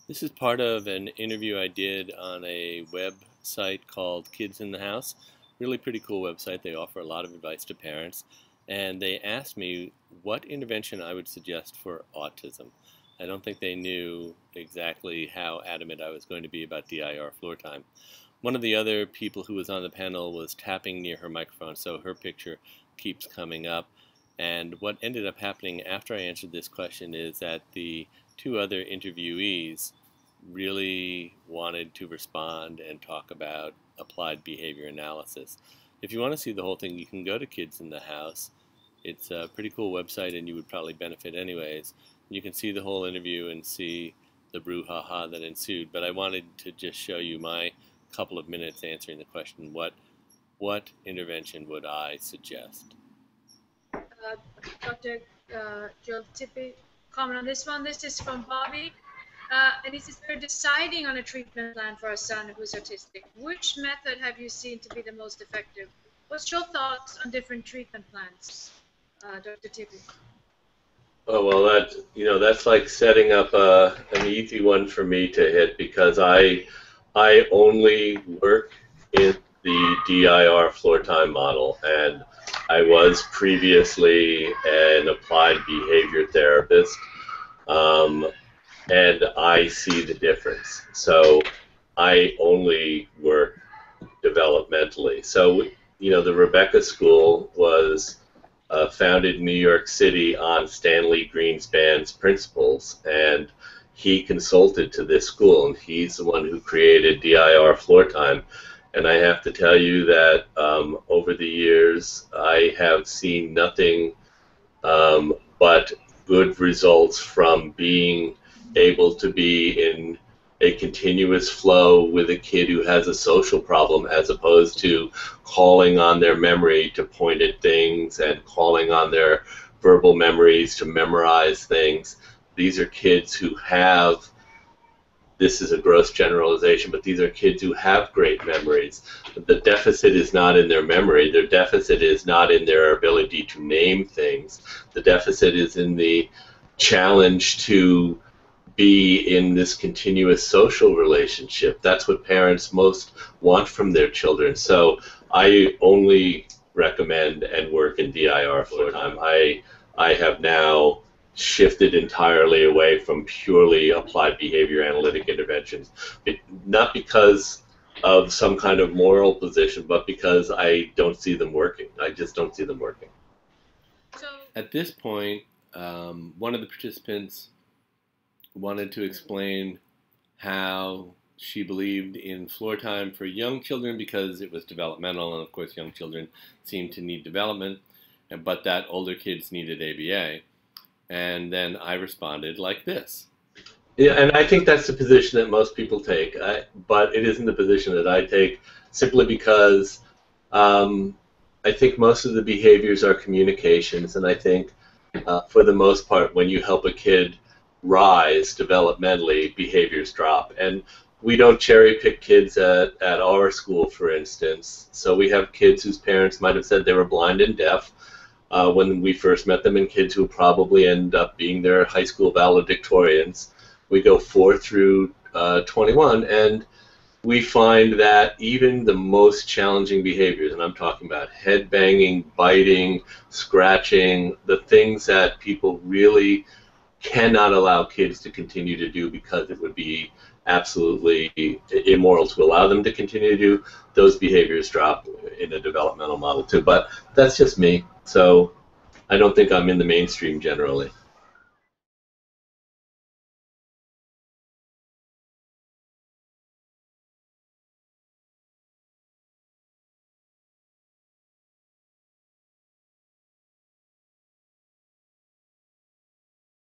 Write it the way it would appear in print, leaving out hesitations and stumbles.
This is part of an interview I did on a website called Kids in the House. Really pretty cool website. They offer a lot of advice to parents. And they asked me what intervention I would suggest for autism. I don't think they knew exactly how adamant I was going to be about DIR floor time. One of the other people who was on the panel was tapping near her microphone, so her picture keeps coming up. And what ended up happening after I answered this question is that the two other interviewees really wanted to respond and talk about applied behavior analysis. If you want to see the whole thing, you can go to Kids in the House. It's a pretty cool website and you would probably benefit anyways. You can see the whole interview and see the brouhaha that ensued, but I wanted to just show you my couple of minutes answering the question, what intervention would I suggest? Dr. Gil Tippy, comment on this one. This is from Bobby. And he says, we're deciding on a treatment plan for our son who's autistic. Which method have you seen to be the most effective? What's your thoughts on different treatment plans, Dr. Tippy? Oh, well, that's like setting up an easy one for me to hit because I only work in the DIR floor time model, and I was previously an applied behavior therapist, and I see the difference. So I only work developmentally. So, the Rebecca School was founded in New York City on Stanley Greenspan's principles, and he consulted to this school, and he's the one who created DIR floor time. And I have to tell you that over the years, I have seen nothing but good results from being able to be in a continuous flow with a kid who has a social problem, as opposed to calling on their memory to point at things and calling on their verbal memories to memorize things. These are kids who have, this is a gross generalization, but these are kids who have great memories. The deficit is not in their memory. Their deficit is not in their ability to name things. The deficit is in the challenge to be in this continuous social relationship. That's what parents most want from their children. So I only recommend and work in DIR floor time. I have now shifted entirely away from purely applied behavior analytic interventions, not because of some kind of moral position, but because I don't see them working. I just don't see them working. At this point, one of the participants wanted to explain how she believed in floor time for young children because it was developmental, and of course young children seem to need development, but that older kids needed ABA. And then I responded like this. Yeah, and I think that's the position that most people take, but it isn't the position that I take, simply because I think most of the behaviors are communications, and I think for the most part when you help a kid rise developmentally, behaviors drop. And we don't cherry pick kids at our school, for instance. So we have kids whose parents might have said they were blind and deaf when we first met them, and kids who probably end up being their high school valedictorians. We go 4 through 21, and we find that even the most challenging behaviors, and I'm talking about head banging, biting, scratching, the things that people really cannot allow kids to continue to do because it would be absolutely immoral to allow them to continue to do, those behaviors drop in a developmental model too. But that's just me, so I don't think I'm in the mainstream generally.